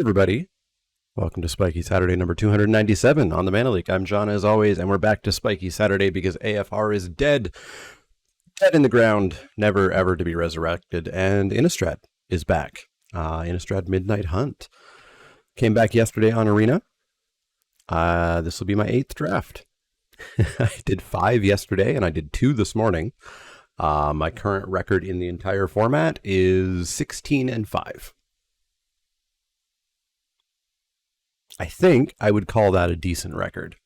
everybody. Welcome to Spikey Saturday number 297 on the Mana Leek. I'm John as always, and we're back to Spikey Saturday because AFR is dead. Dead in the ground, never ever to be resurrected. And Innistrad is back. Innistrad Midnight Hunt. Came back yesterday on Arena. This will be my 8th draft. I did 5 yesterday, and I did 2 this morning. My current record in the entire format is 16-5. I think I would call that a decent record.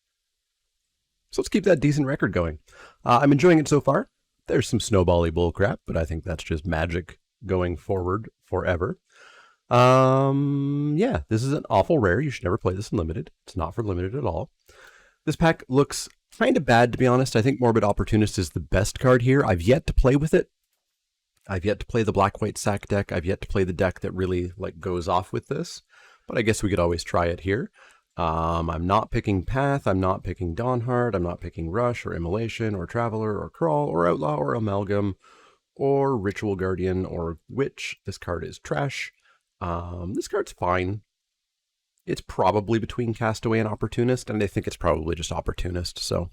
So let's keep that decent record going. I'm enjoying it so far. There's some snowbally bullcrap, but I think that's just magic going forward forever. Yeah, this is an awful rare. You should never play this in limited. It's not for limited at all. This pack looks kind of bad, to be honest. I think Morbid Opportunist is the best card here. I've yet to play with it. I've yet to play the black-white sack deck. I've yet to play the deck that really goes off with this. But I guess we could always try it here. I'm not picking Path, I'm not picking Dawnheart, I'm not picking Rush or Immolation or Traveler or Crawl or Outlaw or Amalgam or Ritual Guardian or Witch. This card is trash. This card's fine. It's probably between Castaway and Opportunist, and I think it's probably just Opportunist, so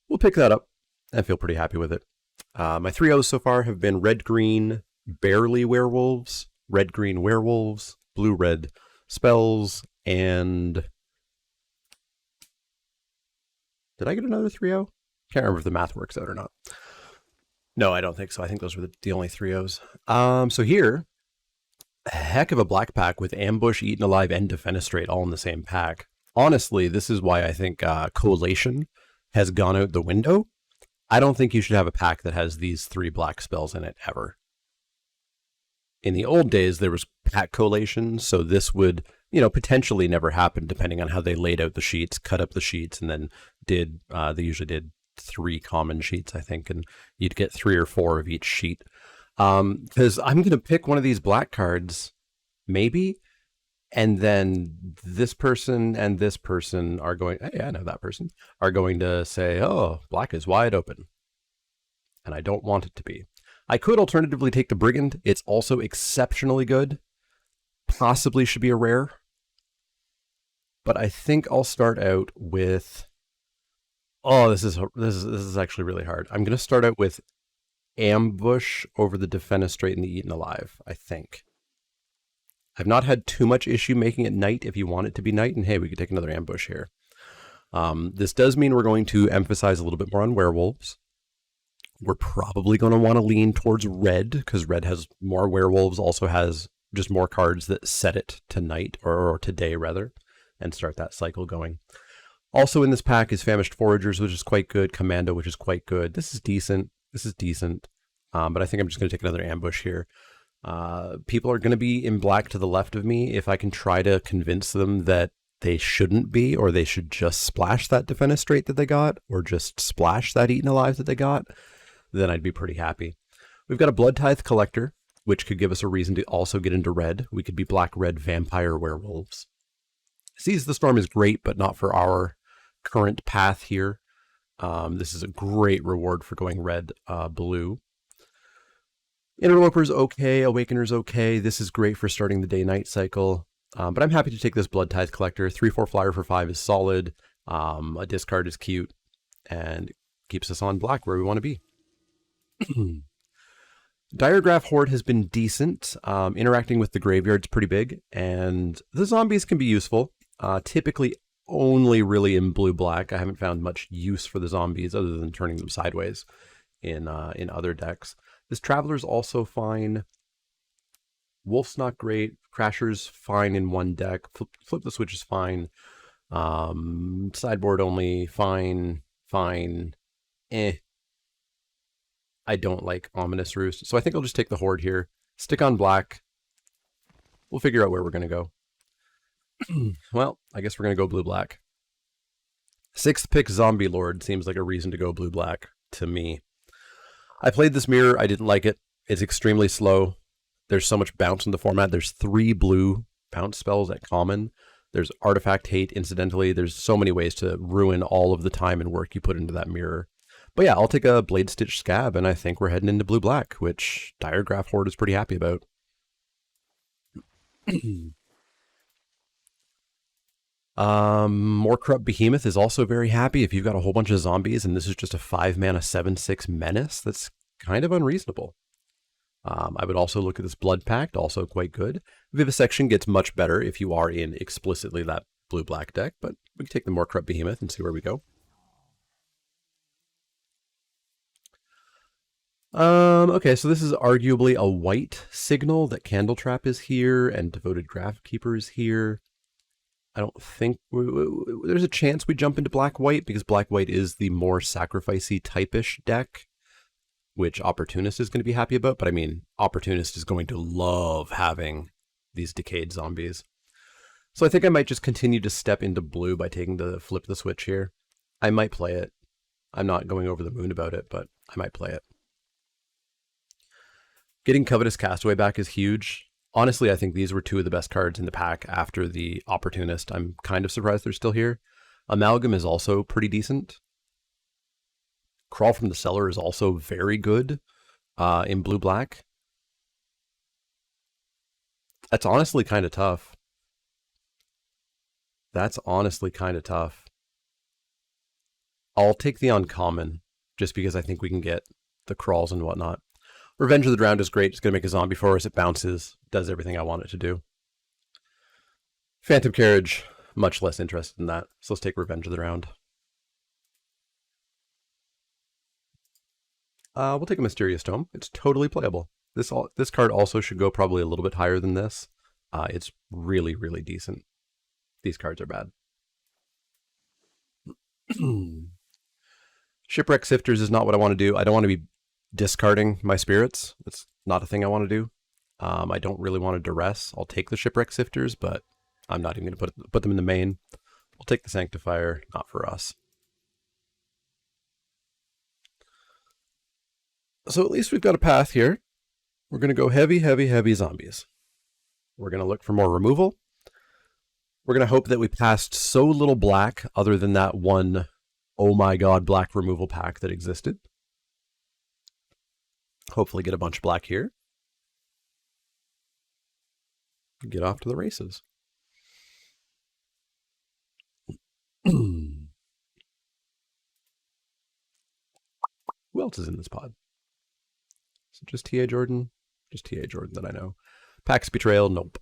we'll pick that up and feel pretty happy with it. My 3-0s so far have been Red-Green, Barely Werewolves, Red-Green Werewolves, Blue-Red Spells, and did I get another 3-0? Can't remember if the math works out or not. No, I don't think so. I think those were the only 3-0s. So here, a heck of a black pack with Ambush, Eaten Alive, and Defenestrate all in the same pack. Honestly, this is why I think Collation has gone out the window. I don't think you should have a pack that has these 3 black spells in it ever. In the old days, there was pack collation, so this would, potentially never happen depending on how they laid out the sheets, cut up the sheets, and then they usually did 3 common sheets, I think, and you'd get 3 or 4 of each sheet. Because I'm going to pick one of these black cards, maybe, and then this person and this person are going, hey, I know that person, are going to say, oh, black is wide open. And I don't want it to be. I could alternatively take the Brigand. It's also exceptionally good. Possibly should be a rare. But I think I'll start out with... Oh, this is actually really hard. I'm going to start out with Ambush over the Defenestrate and the Eaten Alive, I think. I've not had too much issue making it night if you want it to be night. And hey, we could take another Ambush here. This does mean we're going to emphasize a little bit more on werewolves. We're probably going to want to lean towards red, because red has more werewolves, also has just more cards that set it to night, or to day rather, and start that cycle going. Also in this pack is Famished Foragers, which is quite good, Commando, which is quite good. This is decent. But I think I'm just going to take another Ambush here. People are going to be in black to the left of me. If I can try to convince them that they shouldn't be, or they should just splash that Defenestrate that they got, or just splash that Eaten Alive that they got, then I'd be pretty happy. We've got a Blood Tithe Collector, which could give us a reason to also get into red. We could be black-red vampire werewolves. Seize the Storm is great, but not for our current path here. This is a great reward for going red-blue. Interloper's okay, Awakener's okay. This is great for starting the day-night cycle. But I'm happy to take this Blood Tithe Collector. 3/4 flyer for 5 is solid. A discard is cute, and keeps us on black where we want to be. Diregraph Horde has been decent. Interacting with the graveyard's pretty big, and the zombies can be useful. Typically only really in blue-black. I haven't found much use for the zombies other than turning them sideways in other decks. This Traveler's also fine. Wolf's not great. Crasher's fine in one deck. Flip the Switch is fine. Sideboard only, fine. I don't like Ominous Roost, so I think I'll just take the Horde here. Stick on black. We'll figure out where we're going to go. Well, I guess we're going to go blue-black. 6th pick Zombie Lord seems like a reason to go blue-black to me. I played this mirror. I didn't like it. It's extremely slow. There's so much bounce in the format. There's 3 blue bounce spells at common. There's Artifact Hate, incidentally. There's so many ways to ruin all of the time and work you put into that mirror. But yeah, I'll take a Blade Stitch Scab, and I think we're heading into blue-black, which Diregraph Horde is pretty happy about. More Corrupt Behemoth is also very happy if you've got a whole bunch of zombies and this is just a 5-mana 7/6 menace. That's kind of unreasonable. I would also look at this Blood Pact, also quite good. Vivisection gets much better if you are in explicitly that blue-black deck, but we can take the More Corrupt Behemoth and see where we go. Okay, so this is arguably a white signal that Candletrap is here and Devoted Graphkeeper is here. I don't think there's a chance we jump into black-white because black-white is the more sacrificey type-ish deck, which Opportunist is going to be happy about. But I mean, Opportunist is going to love having these decayed zombies. So I think I might just continue to step into blue by taking the flip the switch here. I might play it. I'm not going over the moon about it, but I might play it. Getting Covetous Castaway back is huge. Honestly, I think these were two of the best cards in the pack after the Opportunist. I'm kind of surprised they're still here. Amalgam is also pretty decent. Crawl from the Cellar is also very good in blue-black. That's honestly kind of tough. I'll take the uncommon just because I think we can get the crawls and whatnot. Revenge of the Drowned is great. It's going to make a zombie for us. It bounces, does everything I want it to do. Phantom Carriage, much less interested in that. So let's take Revenge of the Drowned. We'll take a Mysterious Tome. It's totally playable. This card also should go probably a little bit higher than this. It's really, really decent. These cards are bad. Shipwreck Sifters is not what I want to do. I don't want to be discarding my spirits. It's not a thing I want to do. I don't really want to duress. I'll take the Shipwreck Sifters, but I'm not even going to put them in the main. We'll take the Sanctifier, not for us. So at least we've got a path here. We're going to go heavy, heavy, heavy zombies. We're going to look for more removal. We're going to hope that we passed so little black other than that one, oh my god, black removal pack that existed. Hopefully get a bunch of black here. Get off to the races. Who else is in this pod? Is it just T.A. Jordan? Just T.A. Jordan that I know. Pax Betrayal, nope.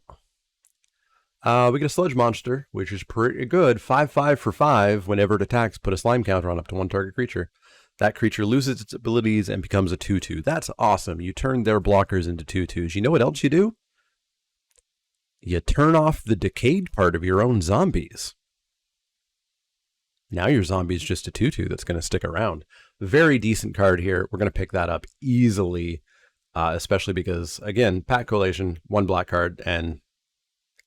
We get a Sludge Monster, which is pretty good. 5/5 for 5. Whenever it attacks, put a slime counter on up to one target creature. That creature loses its abilities and becomes a 2/2. That's awesome. You turn their blockers into 2/2s. You know what else you do? You turn off the decayed part of your own zombies. Now your zombie's just a 2/2 that's going to stick around. Very decent card here. We're going to pick that up easily, especially because, again, Pack Collation, one black card, and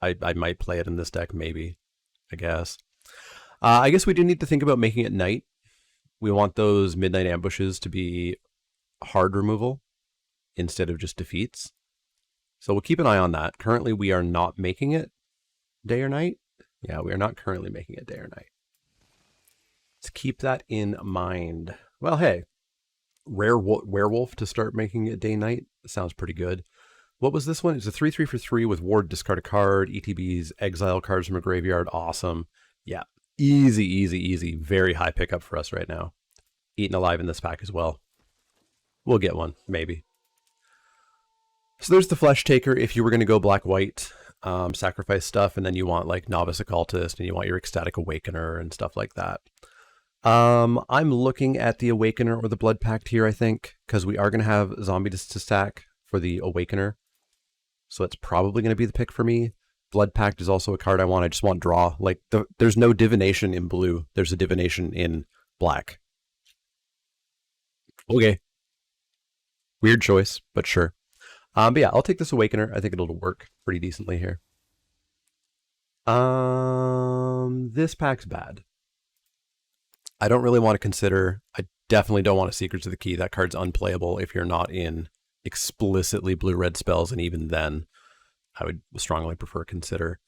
I might play it in this deck, maybe, I guess. I guess we do need to think about making it night. We want those midnight ambushes to be hard removal instead of just defeats. So we'll keep an eye on that. Currently, we are not making it day or night. Yeah, we are not currently making it day or night. Let's keep that in mind. Well, hey, rare werewolf to start making it day-night. Sounds pretty good. What was this one? It's a 3/3 for 3 with ward, discard a card, ETBs, exile cards from a graveyard. Awesome. Yeah, easy, easy, easy. Very high pickup for us right now. Eaten Alive in this pack as well. We'll get one, maybe. So there's the Flesh Taker. If you were going to go black-white, sacrifice stuff, and then you want like Novice Occultist, and you want your Ecstatic Awakener and stuff like that. I'm looking at the Awakener or the Blood Pact here, I think, because we are going to have zombies to stack for the Awakener. So it's probably going to be the pick for me. Blood Pact is also a card I want. I just want draw. Like, there's no divination in blue. There's a divination in black. Okay. Weird choice, but sure. But yeah, I'll take this Awakener. I think it'll work pretty decently here. This pack's bad. I don't really want to consider, I definitely don't want a Secrets of the Key. That card's unplayable if you're not in explicitly blue-red spells, and even then, I would strongly prefer consider.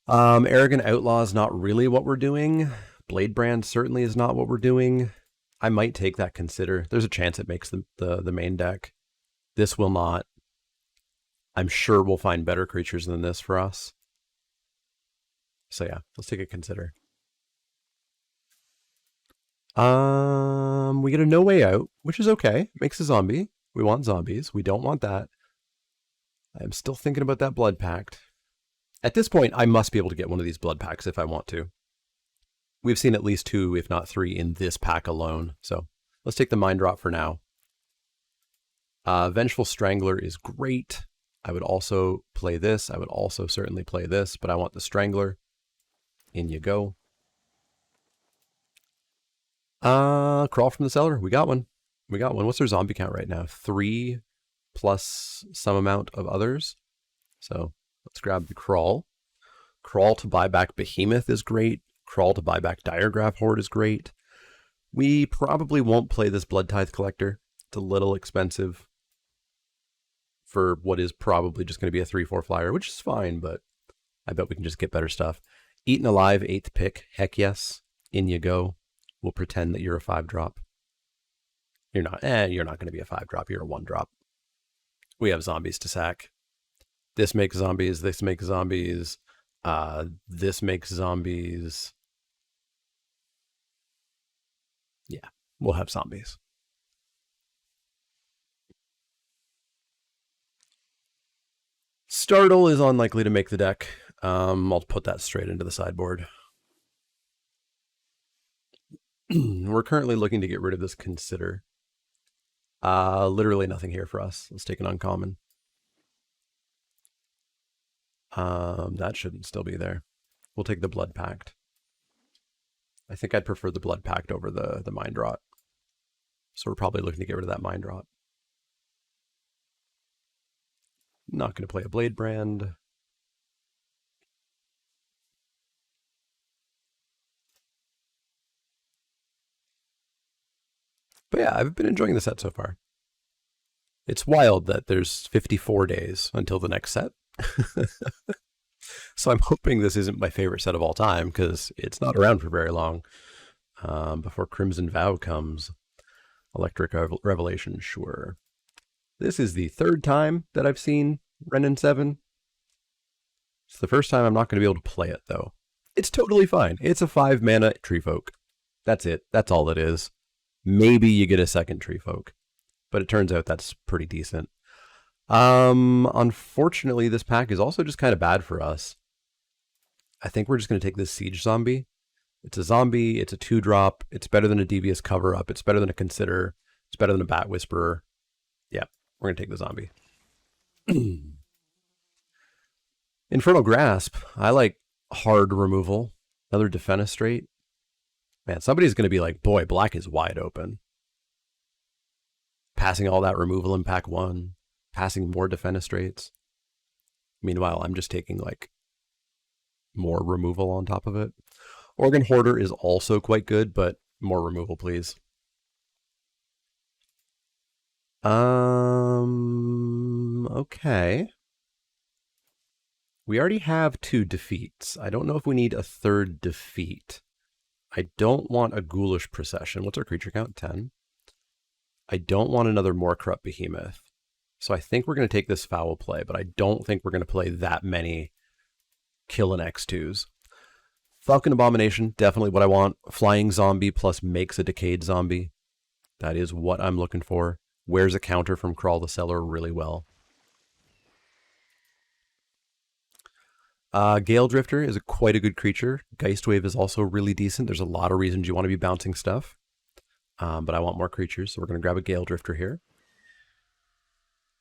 Arrogant Outlaw is not really what we're doing. Bladebrand certainly is not what we're doing. I might take that consider. There's a chance it makes the main deck. This will not. I'm sure we'll find better creatures than this for us. So yeah, let's take a consider. We get a no way out, which is okay. Makes a zombie. We want zombies. We don't want that. I'm still thinking about that blood pact. At this point, I must be able to get one of these blood packs if I want to. We've seen at least 2, if not 3, in this pack alone. So let's take the Mind Drop for now. Vengeful Strangler is great. I would also play this. I would also certainly play this, but I want the Strangler. In you go. Crawl from the Cellar. We got one. We got one. What's their zombie count right now? 3 plus some amount of others. So let's grab the Crawl. Crawl to buy back Behemoth is great. Crawl to buy back Diregraph Horde is great. We probably won't play this Blood Tithe Collector. It's a little expensive for what is probably just going to be a 3/4 flyer, which is fine, but I bet we can just get better stuff. Eaten Alive, 8th pick. Heck yes. In you go. We'll pretend that you're a 5-drop. You're not going to be a 5-drop. You're a 1-drop. We have zombies to sack. This makes zombies. This makes zombies. This makes zombies. Yeah, we'll have zombies. Startle is unlikely to make the deck. I'll put that straight into the sideboard. We're currently looking to get rid of this Consider. Literally nothing here for us. Let's take an uncommon. That shouldn't still be there. We'll take the Blood Pact. I think I'd prefer the Blood Pact over the Mind Rot. So we're probably looking to get rid of that Mind Rot. Not going to play a Blade Brand. But yeah, I've been enjoying the set so far. It's wild that there's 54 days until the next set. So I'm hoping this isn't my favorite set of all time, because it's not around for very long. Before Crimson Vow comes. Electric Revelation, sure. This is the 3rd time that I've seen Wrenn and 7. It's the first time I'm not going to be able to play it, though. It's totally fine. It's a 5-mana Tree Folk. That's it. That's all it is. Maybe you get a second Tree Folk, but it turns out that's pretty decent. Unfortunately, this pack is also just kind of bad for us. I think we're just going to take this Siege Zombie. It's a zombie. It's a 2-drop. It's better than a Devious Cover-Up. It's better than a Consider. It's better than a Bat Whisperer. Yeah, we're going to take the zombie. Infernal Grasp. I like hard removal. Another Defenestrate. Man, somebody's going to be like, boy, black is wide open. Passing all that removal in pack 1. Passing more Defenestrates. Meanwhile, I'm just taking like more removal on top of it. Organ Hoarder is also quite good, but more removal, please. Okay. We already have 2 defeats. I don't know if we need a 3rd defeat. I don't want a Ghoulish Procession. What's our creature count? 10. I don't want another Moorcrupt Behemoth. So I think we're going to take this Foul Play, but I don't think we're going to play that many kill and X2s. Falcon Abomination, definitely what I want. Flying Zombie plus makes a Decayed Zombie. That is what I'm looking for. Wears a counter from Crawl the Cellar really well. Gale Drifter is quite a good creature. Geistwave is also really decent. There's a lot of reasons you want to be bouncing stuff. But I want more creatures, so we're going to grab a Gale Drifter here.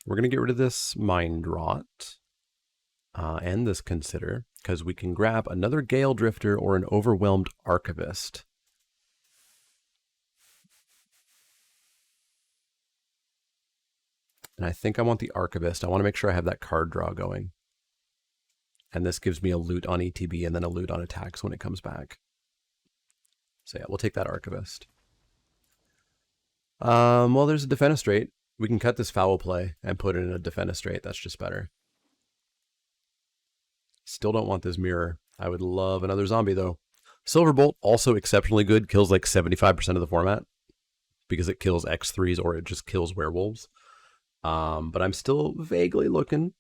We're going to get rid of this Mind Rot and this Consider, because we can grab another Gale Drifter or an Overwhelmed Archivist. And I think I want the Archivist. I want to make sure I have that card draw going. And this gives me a loot on ETB and then a loot on attacks when it comes back. So yeah, we'll take that Archivist. Well, there's a Defenestrate. We can cut this Foul Play and put it in a Defenestrate. That's just better. Still don't want this Mirror. I would love another zombie, though. Silverbolt, also exceptionally good. Kills like 75% of the format. Because it kills X3s or it just kills werewolves. But I'm still vaguely looking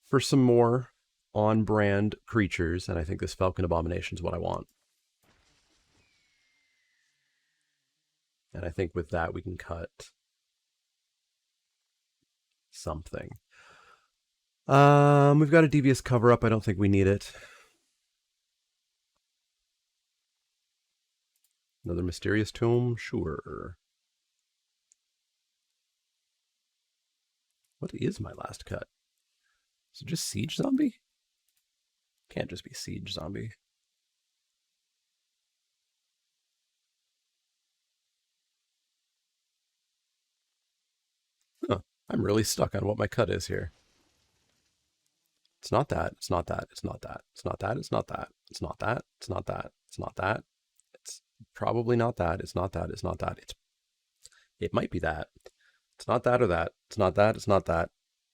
for some more on-brand creatures, and I think this Falcon Abomination is what I want. And I think with that we can cut something. We've got a Devious Cover-Up. I don't think we need it. Another Mysterious Tome? Sure. What is my last cut? Is it just Siege Zombie? Can't just be Siege Zombie. Huh. I'm really stuck on what my cut is here. It's not that. It's not that. It's not that. It's not that. It's not that. It's not that. It's not that. It's not that. It's probably not that. It's not that. It's not that. It might be that. It's not that or that. It's not that. It's not that.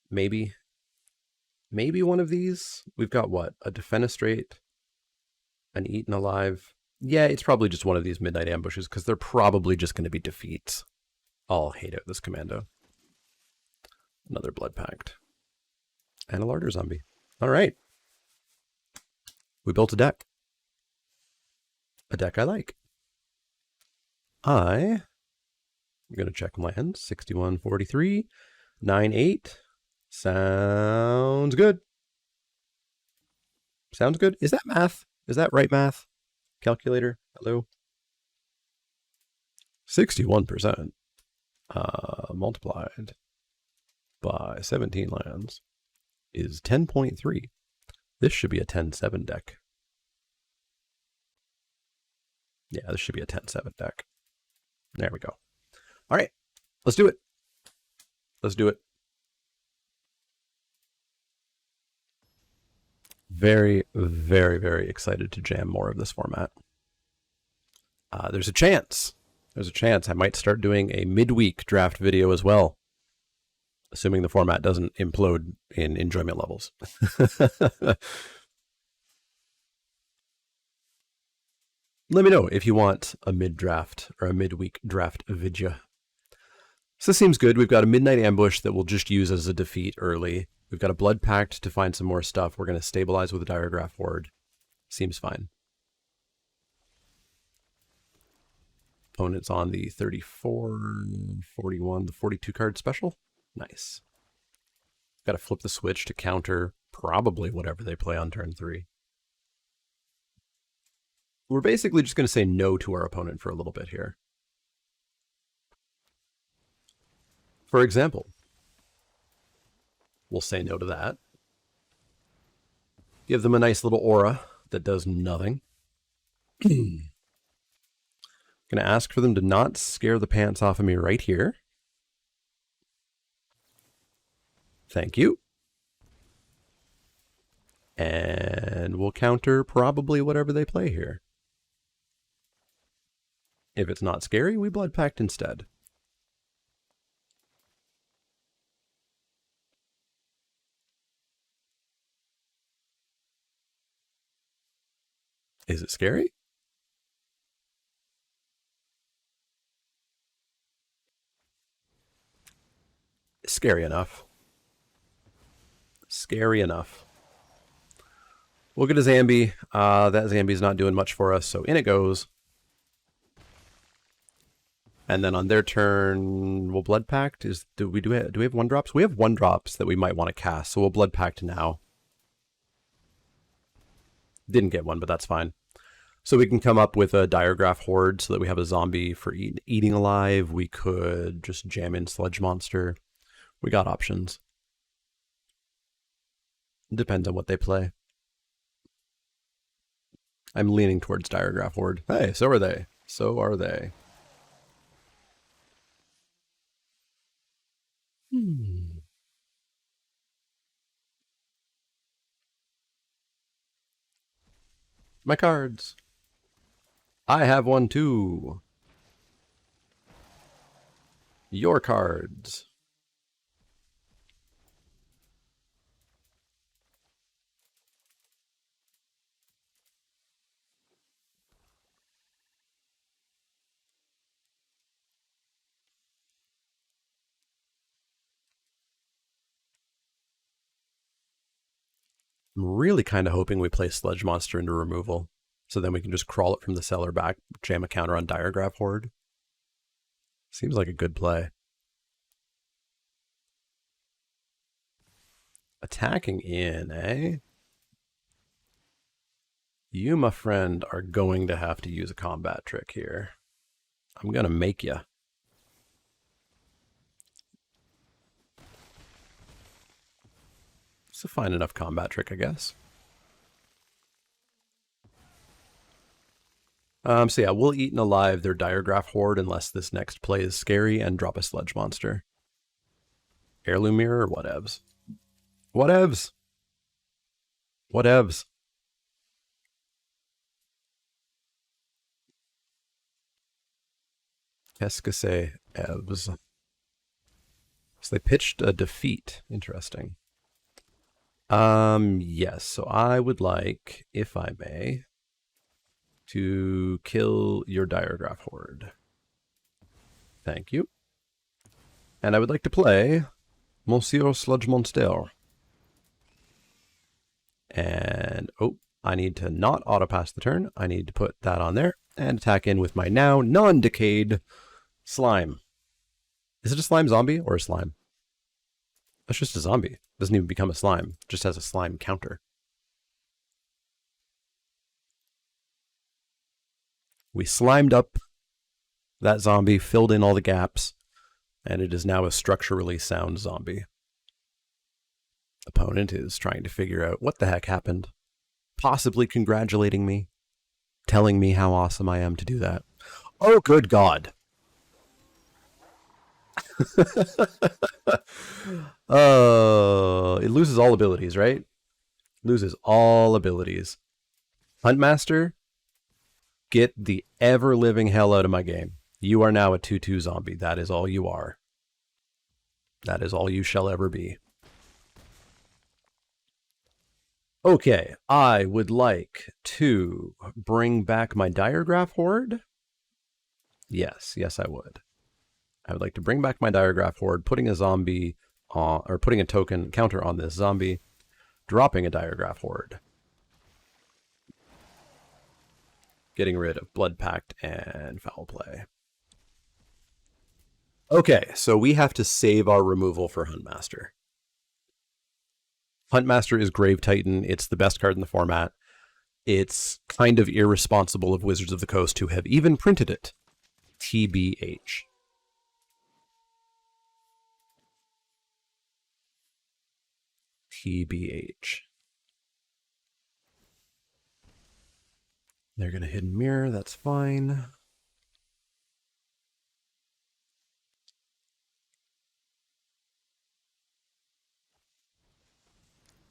Maybe one of these. We've got what? A Defenestrate, an Eaten Alive. Yeah, it's probably just one of these Midnight Ambushes because they're probably just going to be defeats. I'll hate out this commando. Another Blood Pact. And a Larder Zombie. All right. We built a deck. A deck I like. I'm going to check lands. 6143. 98. Sounds good. Sounds good. Is that math? Is that right math? Calculator? Hello? 61%. Multiplied by 17 lands is 10.3. This should be a 10-7 deck. Yeah, this should be a 10-7 deck. There we go. All right, let's do it. Let's do it. Very, very, very excited to jam more of this format. There's a chance. There's a chance I might start doing a midweek draft video as well, assuming the format doesn't implode in enjoyment levels. Let me know if you want a mid-draft or a midweek draft video. So this seems good. We've got a Midnight Ambush that we'll just use as a defeat early. We've got a Blood Pact to find some more stuff. We're going to stabilize with a Diregraph Horde. Seems fine. Opponent's on the 34, 41, the 42 card special. Nice. Got to flip the switch to counter probably whatever they play on turn 3. We're basically just going to say no to our opponent for a little bit here. For example, we'll say no to that. Give them a nice little aura that does nothing. Going to ask for them to not scare the pants off of me right here. Thank you. And we'll counter probably whatever they play here. If it's not scary, we Blood Pact instead. Is it scary? Scary enough. Scary enough. We'll get a Zambi. That Zambi's not doing much for us, so in it goes. And then on their turn, we'll Blood Pact. Do we have 1-drops? We have 1-drops that we might want to cast, so we'll Blood Pact now. Didn't get one, but that's fine. So we can come up with a Diregraph Horde so that we have a zombie for eating alive. We could just jam in Sludge Monster. We got options. Depends on what they play. I'm leaning towards Diregraph Horde. Hey, so are they. So are they. My cards. I have one too. Your cards. I'm really kind of hoping we play Sledge Monster into removal, so then we can just crawl it from the cellar back, jam a counter on Diregraph Horde. Seems like a good play. Attacking in, eh? You, my friend, are going to have to use a combat trick here. I'm going to make you. It's a fine enough combat trick, I guess. So yeah, we'll eat and alive their Diregraph Horde unless this next play is scary and drop a Sledge Monster. Heirloom Mirror or whatevs? Whatevs? Whatevs? Qu'est-ce que c'est, evs? So they pitched a defeat. Interesting. Yes, so I would like, if I may, to kill your Diregraph Horde. Thank you. And I would like to play Monsieur Sludge Monster. And, oh, I need to not auto-pass the turn. I need to put that on there and attack in with my now non-decayed slime. Is it a slime zombie or a slime? That's just a zombie. It doesn't even become a slime. It just has a slime counter. We slimed up that zombie, filled in all the gaps, and it is now a structurally sound zombie. Opponent is trying to figure out what the heck happened, possibly congratulating me, telling me how awesome I am to do that. Oh, good God. It loses all abilities, right? Loses all abilities. Huntmaster, get the ever-living hell out of my game. You are now a 2/2 zombie. That is all you are. That is all you shall ever be. Okay, I would like to bring back my Diregraph Horde. Yes, yes, I would. I would like to bring back my Diregraph Horde, putting a zombie on, or putting a token counter on this zombie, dropping a Diregraph Horde, getting rid of Blood Pact and Foul Play. Okay, so we have to save our removal for Huntmaster. Huntmaster is Grave Titan. It's the best card in the format. It's kind of irresponsible of Wizards of the Coast to have even printed it. TBH. TBH. They're going to Hidden Mirror. That's fine.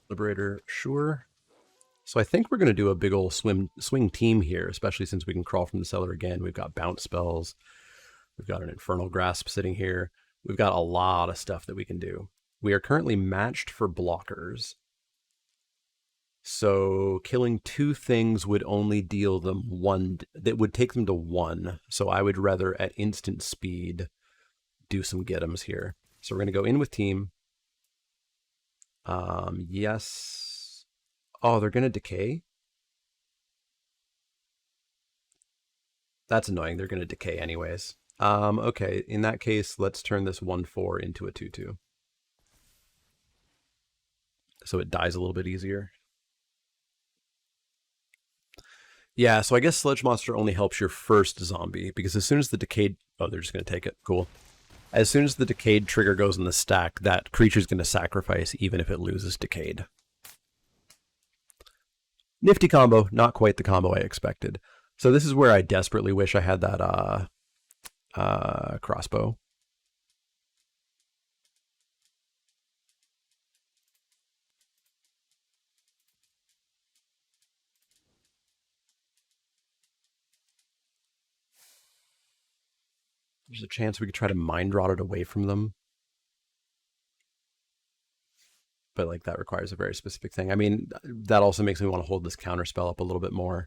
Liberator, sure. So I think we're going to do a big old swing team here, especially since we can crawl from the cellar again. We've got bounce spells. We've got an Infernal Grasp sitting here. We've got a lot of stuff that we can do. We are currently matched for blockers. So killing 2 things would only deal them 1. That would take them to 1. So I would rather at instant speed do some get-ems here. So we're going to go in with team. Yes. Oh, they're going to decay? That's annoying. They're going to decay anyways. Okay, in that case, let's turn this 1/4 into a 2/2. So it dies a little bit easier. Yeah, so I guess Sledge Monster only helps your first zombie, because as soon as the decayed... Oh, they're just going to take it. Cool. As soon as the decayed trigger goes in the stack, that creature's going to sacrifice even if it loses decayed. Nifty combo, not quite the combo I expected. So this is where I desperately wish I had that crossbow. There's a chance we could try to mind rot it away from them. But like that requires a very specific thing. I mean, that also makes me want to hold this counter spell up a little bit more.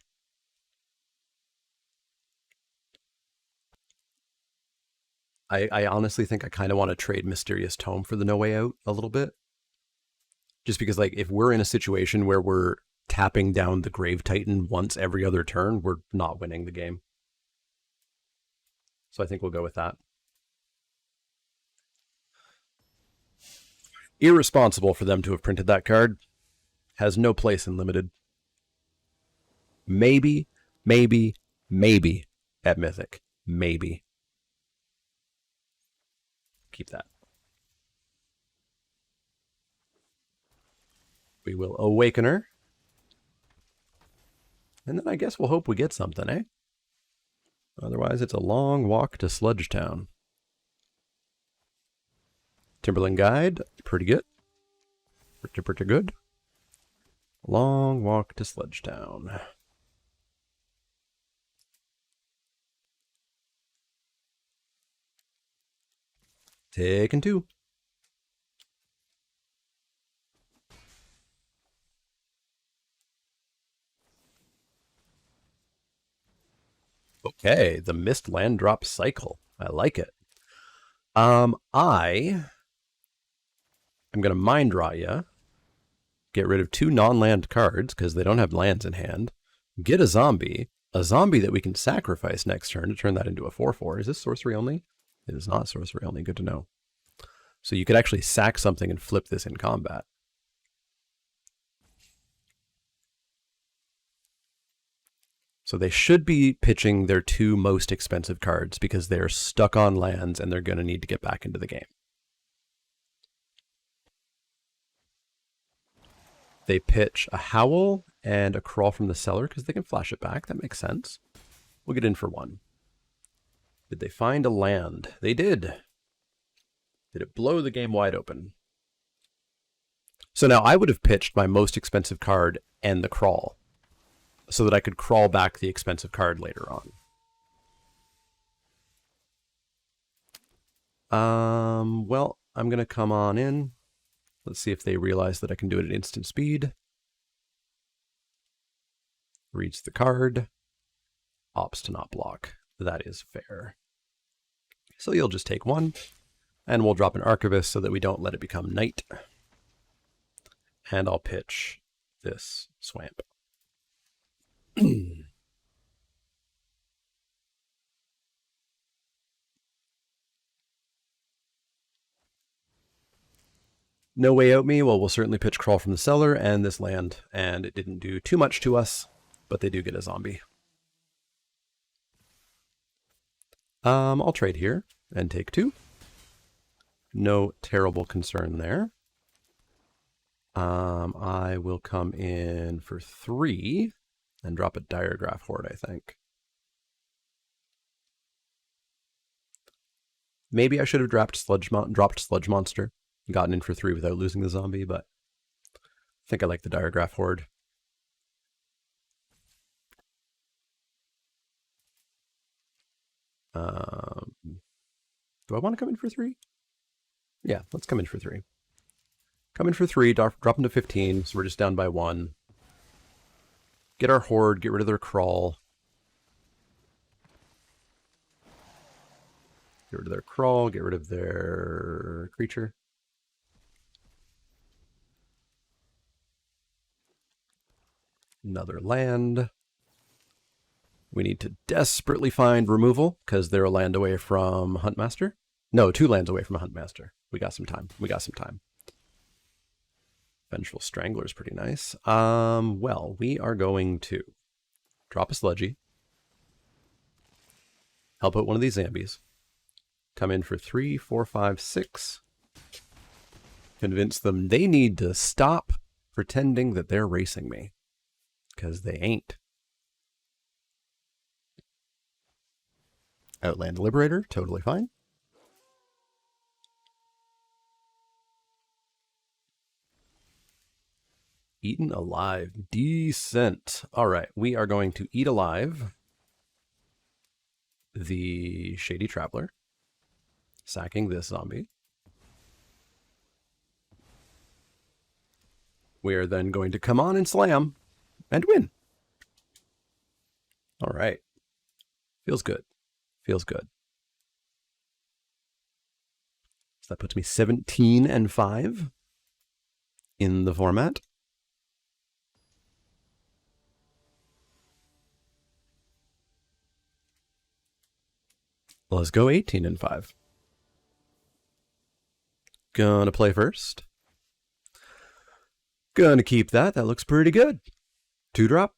I honestly think I kind of want to trade Mysterious Tome for the No Way Out a little bit. Just because, like, if we're in a situation where we're tapping down the Grave Titan once every other turn, we're not winning the game. So I think we'll go with that. Irresponsible for them to have printed that card. Has no place in Limited. Maybe at Mythic. Maybe. Keep that. We will awaken her. And then I guess we'll hope we get something, eh? Otherwise, it's a long walk to Sludgetown. Timberland Guide, pretty good. Pretty good. Long walk to Sludgetown. Taken 2. Okay, the Mist Land Drop Cycle. I like it. I am going to Mind Rot ya. Get rid of 2 non-land cards because they don't have lands in hand. Get a zombie that we can sacrifice next turn to turn that into a 4/4. Is this sorcery only? It is not sorcery only. Good to know. So you could actually sack something and flip this in combat. So they should be pitching their 2 most expensive cards because they're stuck on lands and they're going to need to get back into the game. They pitch a Howl and a Crawl from the Cellar because they can flash it back. That makes sense. We'll get in for 1. Did they find a land? They did. Did it blow the game wide open? So now I would have pitched my most expensive card and the Crawl so that I could crawl back the expensive card later on. Well, I'm going to come on in. Let's see if they realize that I can do it at instant speed. Reads the card. Opts to not block. That is fair. So you'll just take 1, and we'll drop an Archivist so that we don't let it become night. And I'll pitch this Swamp. No Way Out me. Well, we'll certainly pitch Crawl from the Cellar and this land, and it didn't do too much to us, but they do get a zombie. I'll trade here and take 2. No terrible concern there. I will come in for 3 and drop a Diregraph Horde, I think. Maybe I should have dropped Sludge Monster and gotten in for 3 without losing the zombie, but I think I like the Diregraph Horde. Do I want to come in for 3? Yeah, let's come in for 3. Come in for 3, drop them to 15, so we're just down by 1. Get our Horde, get rid of their Crawl. Get rid of their Crawl, get rid of their creature. Another land. We need to desperately find removal, because they're a land away from Huntmaster. No, 2 lands away from a Huntmaster. We got some time. Vengeful Strangler is pretty nice. Well, we are going to drop a Sludgy. Help out one of these zombies. Come in for 3, 4, 5, 6. Convince them they need to stop pretending that they're racing me. Because they ain't. Outland Liberator, totally fine. Eaten Alive, decent. All right, we are going to eat alive the Shady Traveler, sacking this zombie. We are then going to come on and slam and win. All right. Feels good. Feels good. So that puts me 17 and 5. in the format. Let's go 18 and 5. Gonna play first. Gonna keep that. That looks pretty good. 2-drop,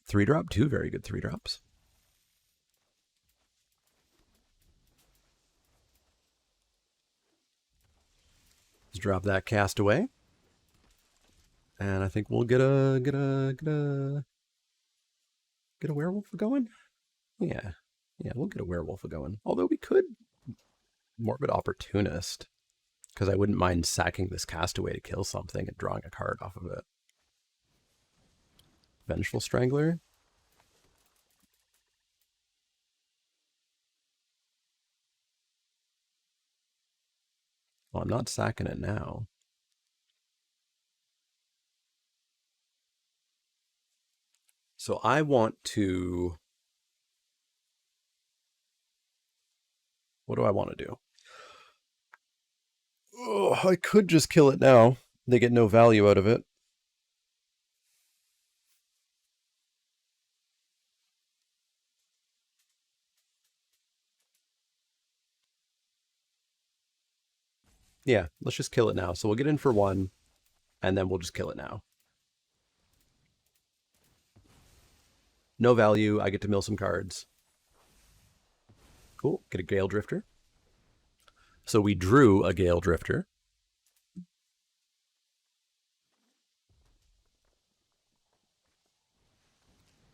3-drop, 2 very good 3-drops. Let's drop that Castaway. And I think we'll get a werewolf going. Yeah, we'll get a werewolf going. Although we could Morbid Opportunist, because I wouldn't mind sacking this Castaway to kill something and drawing a card off of it. Vengeful Strangler. Well, I'm not sacking it now. So I want to... What do I want to do? Oh, I could just kill it now. They get no value out of it. Yeah, let's just kill it now. So we'll get in for 1, and then we'll just kill it now. No value. I get to mill some cards. Cool. Get a Gale Drifter. So we drew a Gale Drifter.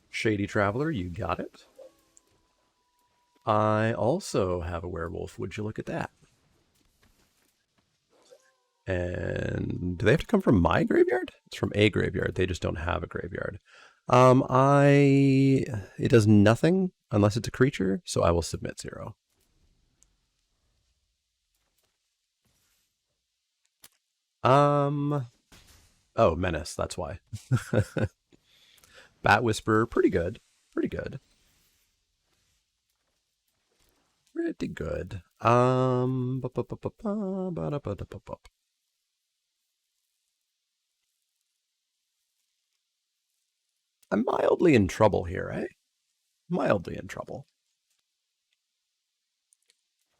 Shady Traveler, you got it. I also have a werewolf. Would you look at that? And do they have to come from my graveyard? It's from a graveyard. They just don't have a graveyard. It does nothing unless it's a creature, so I will submit 0. Oh, Menace, that's why. Bat Whisperer, pretty good. Pretty good. Pretty good. I'm mildly in trouble here, eh? Mildly in trouble.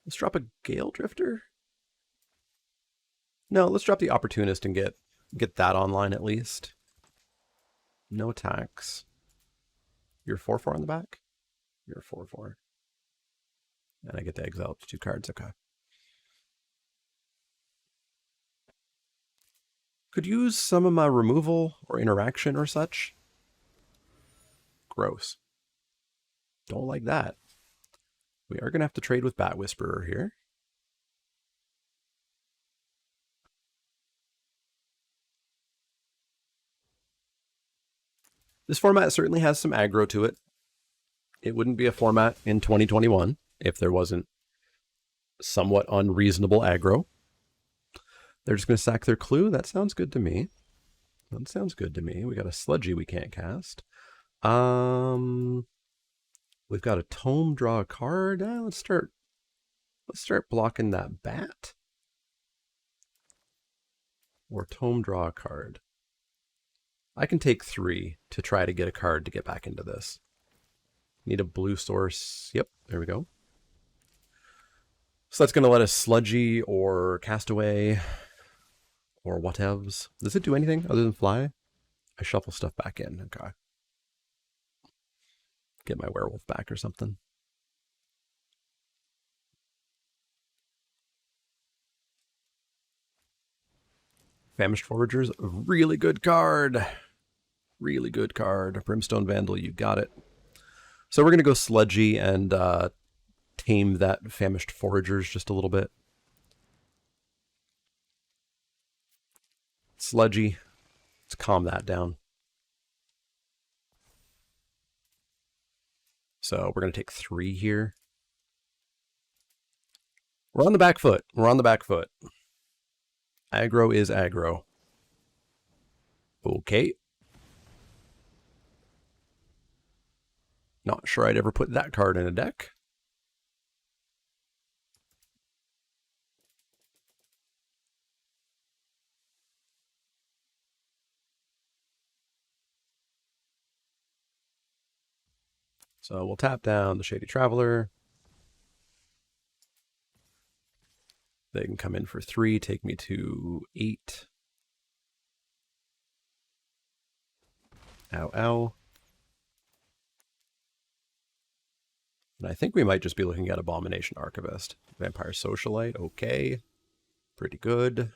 Let's drop a Gale Drifter. No, let's drop the Opportunist and get that online at least. No attacks. You're 4/4 on the back? You're 4/4. And I get to exile up to 2 cards, okay. Could use some of my removal or interaction or such. Gross. Don't like that. We are going to have to trade with Bat Whisperer here. This format certainly has some aggro to it. It wouldn't be a format in 2021 if there wasn't somewhat unreasonable aggro. They're just going to sack their clue. That sounds good to me. That sounds good to me. We got a Sludgy we can't cast. We've got a Tome, draw a card. Let's start blocking that bat. Or Tome, draw a card. I can take 3 to try to get a card to get back into this. Need a blue source. Yep, there we go. So that's going to let us Sludgy or Castaway or whatevs. Does it do anything other than fly? I shuffle stuff back in. Okay. Get my werewolf back or something. Famished Foragers, a really good card. Really good card. Brimstone Vandal, you got it. So we're going to go Sludgy and tame that Famished Foragers just a little bit. Sludgy. Let's calm that down. So we're going to take 3 here. We're on the back foot. We're on the back foot. Aggro is aggro. Okay. Not sure I'd ever put that card in a deck. So we'll tap down the Shady Traveler. They can come in for 3, take me to 8. Ow, ow. And I think we might just be looking at Abomination Archivist. Vampire Socialite, okay. Pretty good.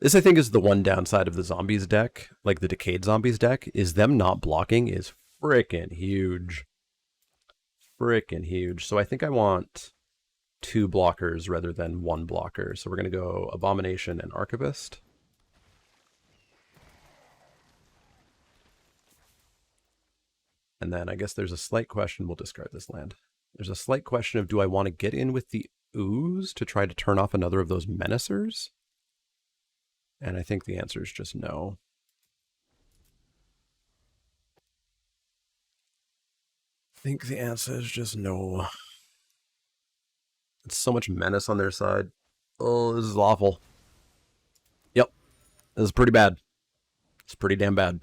This, I think, is the one downside of the Zombies deck, like the Decayed Zombies deck, is them not blocking is frickin' huge. Frickin' huge. So I think I want 2 blockers rather than 1 blocker. So we're going to go Abomination and Archivist. And then I guess there's a slight question. We'll discard this land. There's a slight question of, do I want to get in with the Ooze to try to turn off another of those Menacers? And I think the answer is just no. I think the answer is just no. It's so much menace on their side. Oh, this is awful. Yep. This is pretty bad. It's pretty damn bad.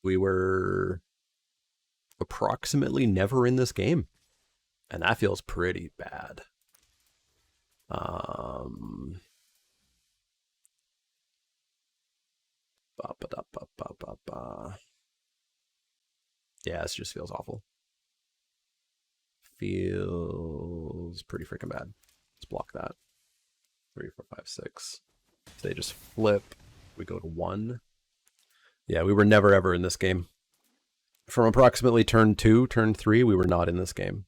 We were approximately never in this game. And that feels pretty bad. Yeah, this just feels awful. Feels pretty freaking bad. Let's block that. 3, 4, 5, 6. If they just flip, we go to 1. Yeah, we were never ever in this game. From approximately turn 2, turn 3, we were not in this game.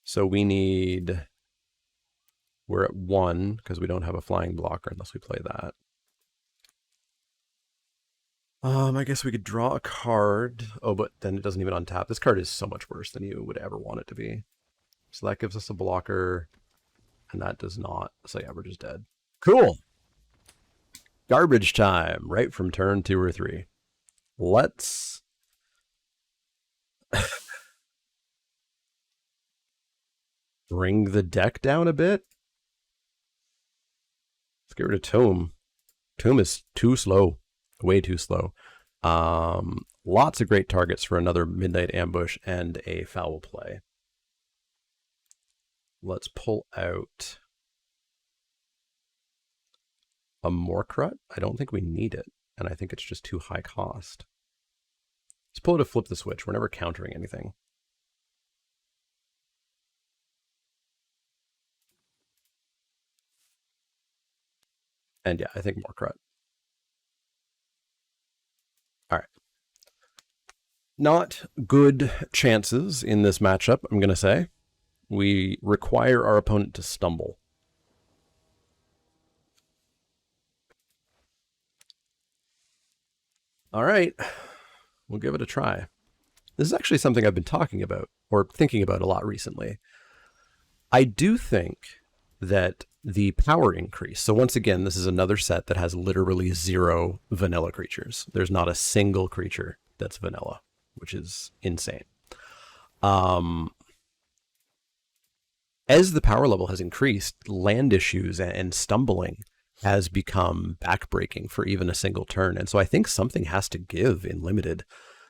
So we need... We're at 1, because we don't have a flying blocker unless we play that. I guess we could draw a card. Oh, but then it doesn't even untap. This card is so much worse than you would ever want it to be. So that gives us a blocker, and that does not. So yeah, we're just dead. Cool. Garbage time, right from turn 2 or 3. Let's... bring the deck down a bit. Let's get rid of Tome. Tome is too slow. Way too slow. Lots of great targets for another Midnight Ambush and a foul play. Let's pull out a Morkrut. I don't think we need it, and I think it's just too high cost. Let's pull it to flip the switch. We're never countering anything. And yeah, I think Morkrut. All right. Not good chances in this matchup, I'm going to say. We require our opponent to stumble. All right. We'll give it a try. This is actually something I've been talking about, or thinking about a lot recently. I do think that the power increase. So once again, this is another set that has literally 0 vanilla creatures. There's not a single creature that's vanilla, which is insane. As the power level has increased, land issues and stumbling has become backbreaking for even a single turn. And so I think something has to give in limited.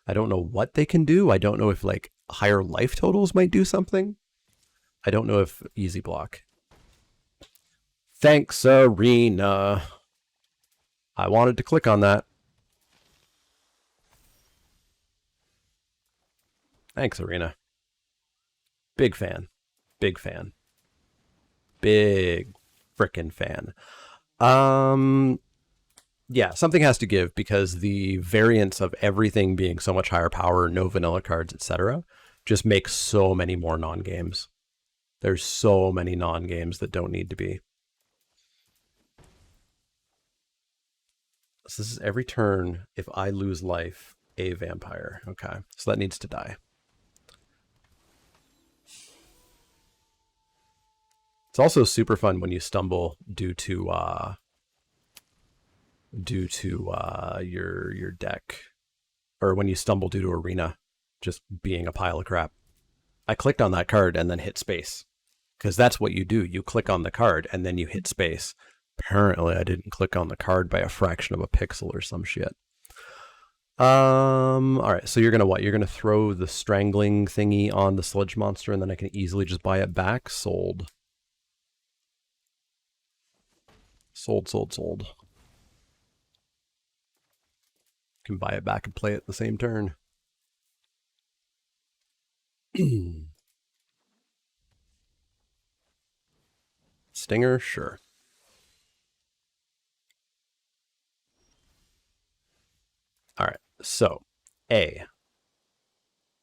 I don't know what they can do. I don't know if like higher life totals might do something. I don't know if easy block. Thanks, Arena. I wanted to click on that. Thanks, Arena. Big fan. Big fan. Big frickin' fan. Yeah, something has to give because the variance of everything being so much higher power, no vanilla cards, etc., just makes so many more non-games. There's so many non-games that don't need to be. So this is every turn, if I lose life, a vampire. Okay, so that needs to die. It's also super fun when you stumble due to your deck, or when you stumble due to Arena. just being a pile of crap. I clicked on that card and then hit space. Because that's what you do. You click on the card and then you hit space. Apparently I didn't click on the card by a fraction of a pixel or some shit. Alright, so you're gonna what? You're gonna throw the strangling thingy on the sludge monster and then I can easily just buy it back? Sold. Sold. Can buy it back and play it the same turn. Stinger, sure. Alright, so A.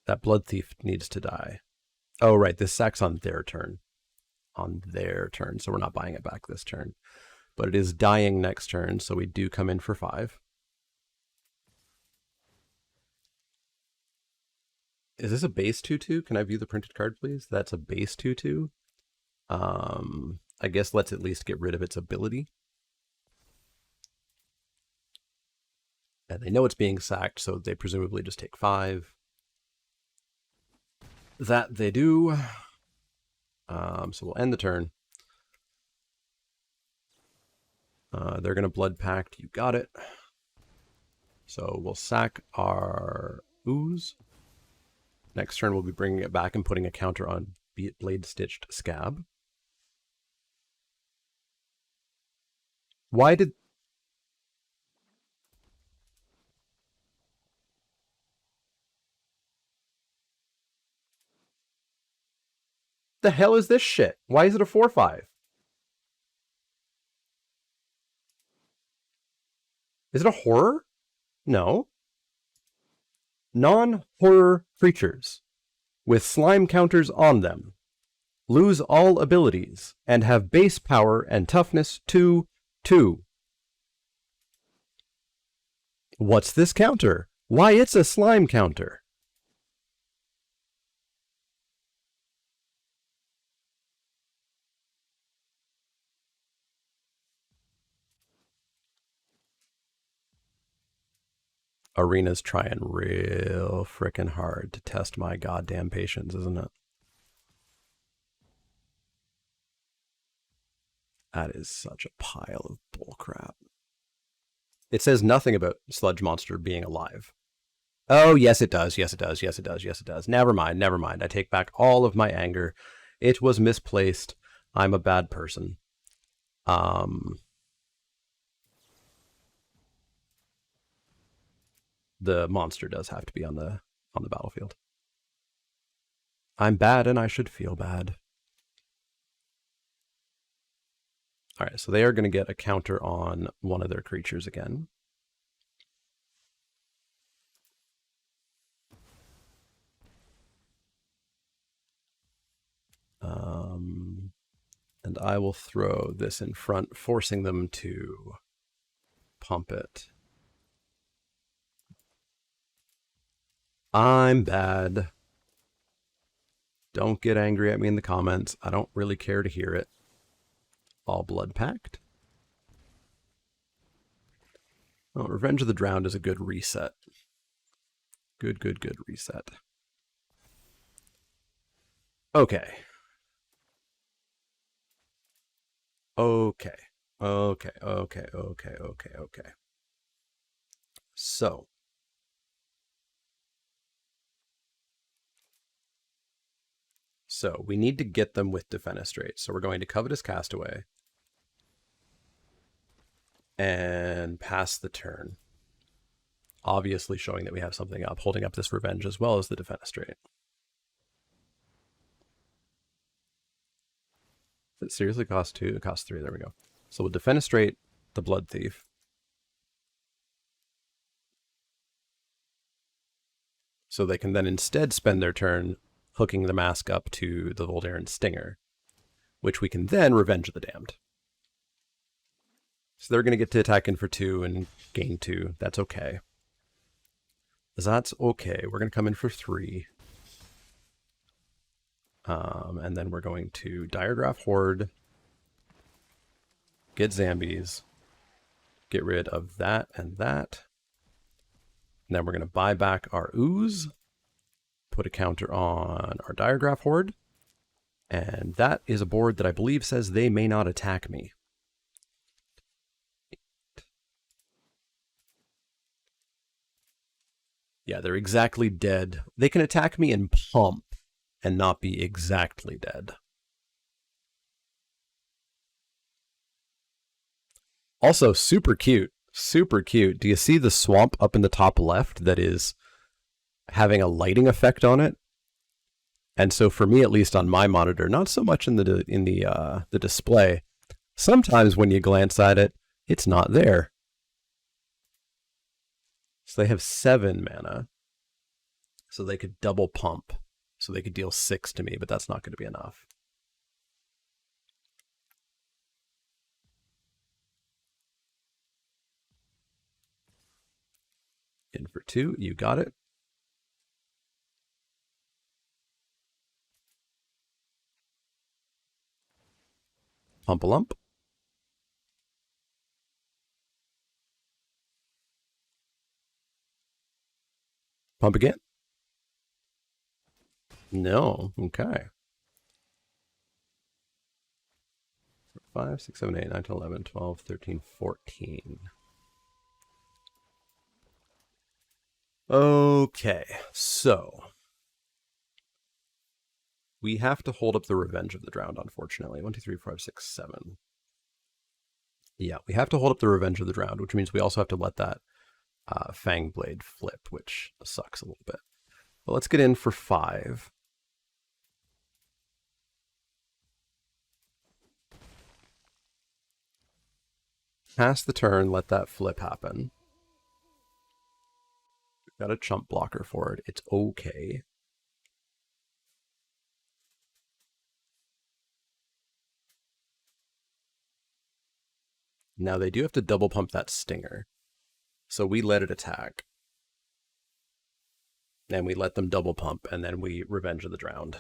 That blood thief needs to die. Oh, right, this sack's on their turn. On their turn, so we're not buying it back this turn. But it is dying next turn, so we do come in for 5. Is this a base 2/2? Can I view the printed card, please? That's a base 2/2. I guess let's at least get rid of its ability. And they know it's being sacked, so they presumably just take 5. That they do. So we'll end the turn. They're going to Blood Pact. You got it. So we'll sack our ooze. Next turn we'll be bringing it back and putting a counter on Blade Stitched Scab. Why did... the hell is this shit? Why is it a 4/5? Is it a horror? No. Non-horror creatures with slime counters on them lose all abilities and have base power and toughness 2/2. What's this counter? Why, it's a slime counter. Arena's trying real frickin' hard to test my goddamn patience, isn't it? That is such a pile of bullcrap. It says nothing about Sludge Monster being alive. Oh, yes it does, yes it does, yes it does, yes it does. Never mind, never mind. I take back all of my anger. It was misplaced. I'm a bad person. The monster does have to be on the battlefield. I'm bad and I should feel bad. Alright, so they are going to get a counter on one of their creatures again. And I will throw this in front, forcing them to pump it. I'm bad. Don't get angry at me in the comments. I don't really care to hear it. All Blood Pact. Oh, Revenge of the Drowned is a good reset. Good reset. Okay. Okay. So. So, we need to get them with Defenestrate. So we're going to Covetous Castaway. And pass the turn. Obviously showing that we have something up, holding up this Revenge as well as the Defenestrate. Does it seriously cost 2? It costs 3. There we go. So we'll Defenestrate the Blood Thief. So they can then instead spend their turn hooking the mask up to the Voldaren Stinger, which we can then Revenge the Damned. So they're going to get to attack in for 2 and gain 2. That's okay. That's okay. We're going to come in for 3. And then we're going to Diregraph Horde, get Zambies, get rid of that and that. And then we're going to buy back our ooze. put a counter on our Diregraph Horde. And that is a board that I believe says they may not attack me. Yeah, they're exactly dead. They can attack me and pump and not be exactly dead. Also, super cute. Super cute. Do you see the swamp up in the top left that is having a lighting effect on it? And so for me, at least on my monitor, not so much in the display. Sometimes when you glance at it, it's not there. So they have 7 mana. So they could double pump. So they could deal 6 to me, but that's not going to be enough. In for 2, you got it. Pump a lump. Pump again. No, okay. 5, 6, 7, 8, 9, 10, 11, 12, 13, 14. Okay, so we have to hold up the Revenge of the Drowned, unfortunately. 1, 2, 3, 4, 5, 6, 7. Yeah, we have to hold up the Revenge of the Drowned, which means we also have to let that Fang Blade flip, which sucks a little bit. But let's get in for 5. Pass the turn, let that flip happen. We've got a chump blocker for it. It's okay. Now they do have to double pump that Stinger. So we let it attack. And we let them double pump, and then we Revenge of the Drowned.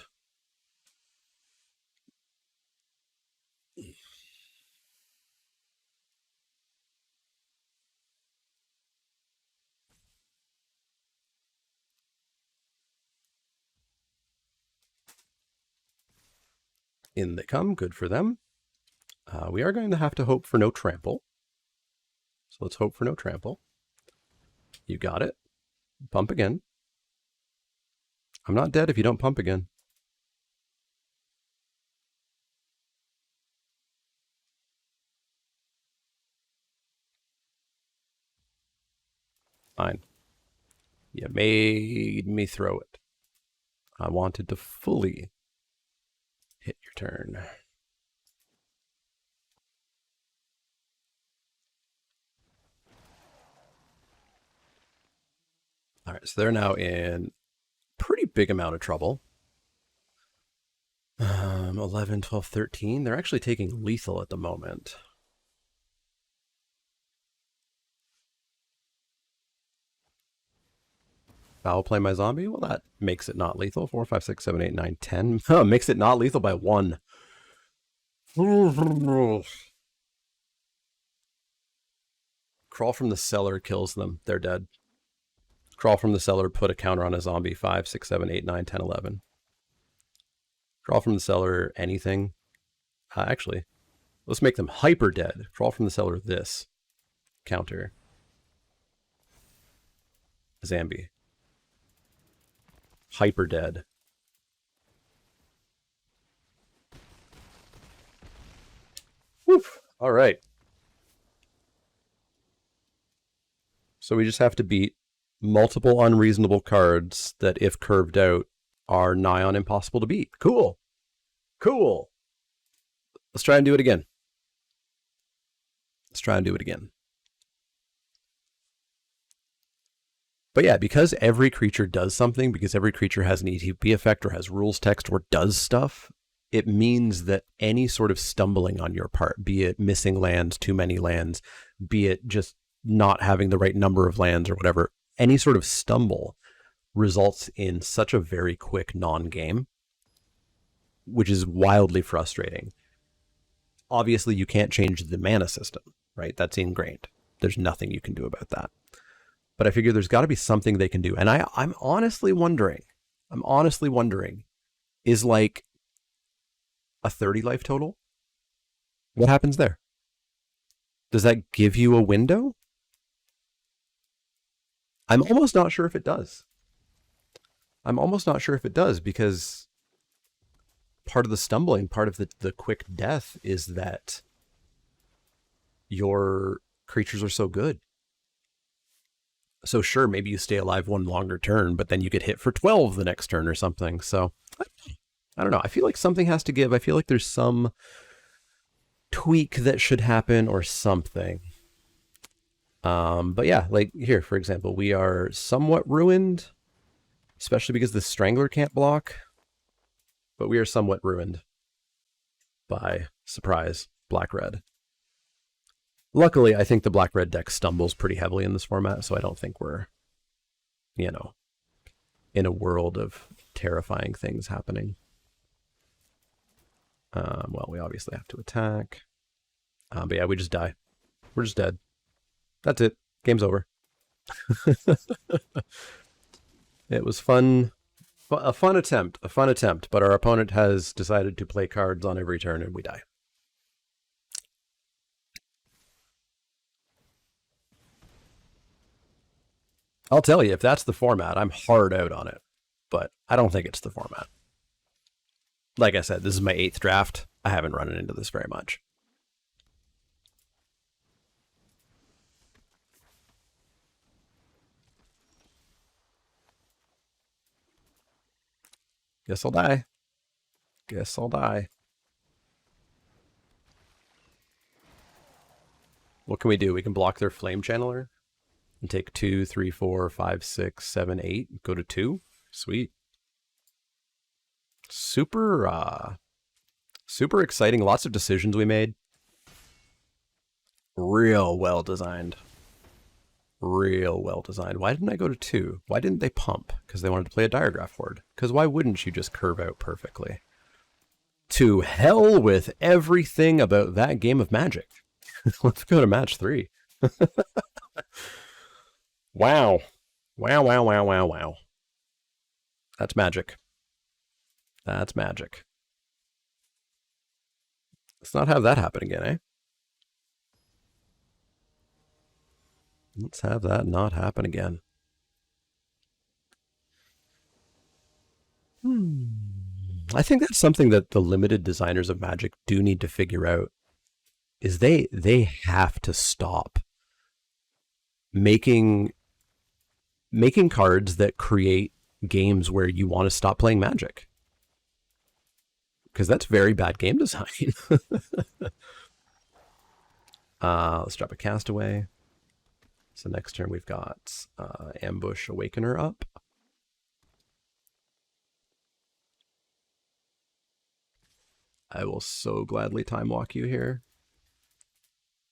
In they come, good for them. We are going to have to hope for no trample. So let's hope for no trample. You got it. Pump again. I'm not dead if you don't pump again. Fine. You made me throw it. I wanted to fully hit your turn. All right, so they're now in pretty big amount of trouble. 11, 12, 13. They're actually taking lethal at the moment. Foul play my zombie? Well, that makes it not lethal. 4, 5, 6, 7, 8, 9, 10. Makes it not lethal by 1. Crawl from the cellar kills them. They're dead. Crawl from the cellar, put a counter on a zombie. 5, 6, 7, 8, 9, 10, 11. Crawl from the cellar, anything. Actually, let's make them hyper dead. Crawl from the cellar, this. Counter. Zambi. Hyper dead. Woof. All right. So we just have to beat multiple unreasonable cards that, if curved out, are nigh on impossible to beat. Cool. Cool. Let's try and do it again. Let's try and do it again. But yeah, because every creature does something, because every creature has an ETB effect or has rules text or does stuff, it means that any sort of stumbling on your part, be it missing lands, too many lands, be it just not having the right number of lands or whatever, any sort of stumble results in such a very quick non-game, which is wildly frustrating. Obviously, you can't change the mana system, right? That's ingrained. There's nothing you can do about that. But I figure there's got to be something they can do. And I'm honestly wondering I'm honestly wondering, is like a 30 life total? What happens there? Does that give you a window? I'm almost not sure if it does. I'm almost not sure if it does because part of the stumbling, part of the quick death is that your creatures are so good. So sure, maybe you stay alive one longer turn, but then you get hit for 12 the next turn or something. So I don't know. I feel like something has to give. I feel like there's some tweak that should happen or something. But yeah, like here, for example, we are somewhat ruined, especially because the Strangler can't block. But we are somewhat ruined by, surprise, black-red. Luckily, I think the black-red deck stumbles pretty heavily in this format, so I don't think we're, you know, in a world of terrifying things happening. Well, we obviously have to attack. But yeah, we just die. We're just dead. That's it. Game's over. It was fun. A fun attempt. But our opponent has decided to play cards on every turn and we die. I'll tell you, if that's the format, I'm hard out on it. But I don't think it's the format. Like I said, this is my 8th draft. I haven't run into this very much. Guess I'll die. Guess I'll die. What can we do? We can block their flame channeler and take 2, 3, 4, 5, 6, 7, 8. Go to 2. Sweet. Super exciting. Lots of decisions we made. Real well designed. Real well designed. Why didn't I go to 2? Why didn't they pump? Because they wanted to play a Diregraph Horde. Because why wouldn't you just curve out perfectly? To hell with everything about that game of Magic. Let's go to match 3. Wow. Wow. That's magic. That's magic. Let's not have that happen again, eh? Let's have that not happen again. I think that's something that the limited designers of Magic do need to figure out. Is they have to stop making cards that create games where you want to stop playing Magic. Because that's very bad game design. Let's drop a Castaway. So next turn we've got Ambush Awakener up. I will so gladly time walk you here.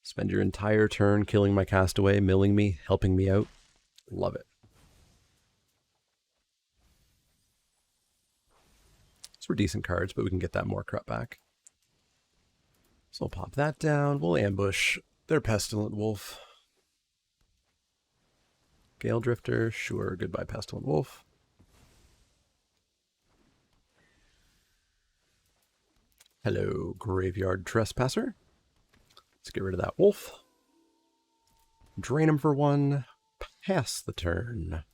Spend your entire turn killing my Castaway, milling me, helping me out. Love it. So we're decent cards, but we can get that more crap back. So we'll pop that down. We'll ambush their Pestilent Wolf. Gale Drifter, sure. Goodbye, Pestilent Wolf. Hello, Graveyard Trespasser. Let's get rid of that wolf. Drain him for 1. Pass the turn.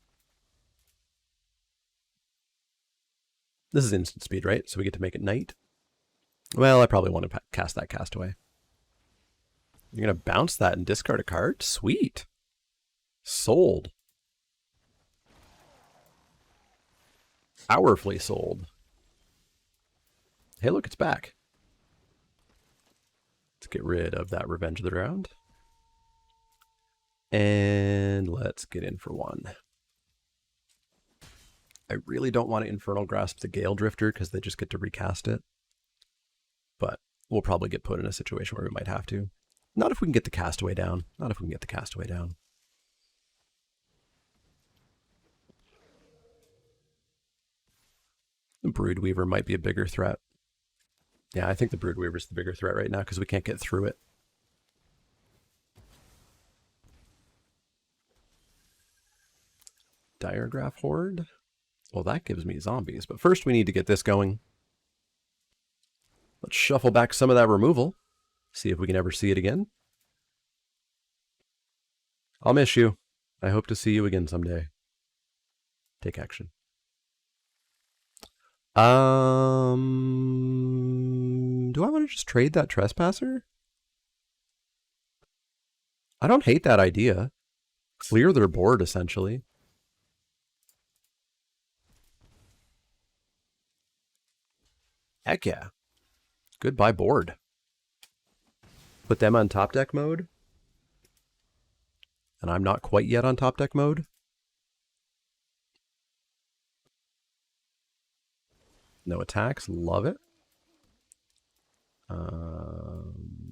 This is instant speed, right? So we get to make it night. Well, I probably want to cast that Castaway. You're going to bounce that and discard a card? Sweet. Sold. Powerfully sold. Hey, look, it's back. Let's get rid of that Revenge of the Drowned. And let's get in for 1. I really don't want to Infernal Grasp the Gale Drifter because they just get to recast it. But we'll probably get put in a situation where we might have to. Not if we can get the Castaway down. Not if we can get the Castaway down. The Broodweaver might be a bigger threat. Yeah, I think the Broodweaver's the bigger threat right now because we can't get through it. Diregraph Horde. Well, that gives me zombies. But first we need to get this going. Let's shuffle back some of that removal. See if we can ever see it again. I'll miss you. I hope to see you again someday. Take action. Do I want to just trade that trespasser? I don't hate that idea. Clear their board, essentially. Heck yeah. Goodbye board. Put them on top deck mode. And I'm not quite yet on top deck mode. No attacks. Love it.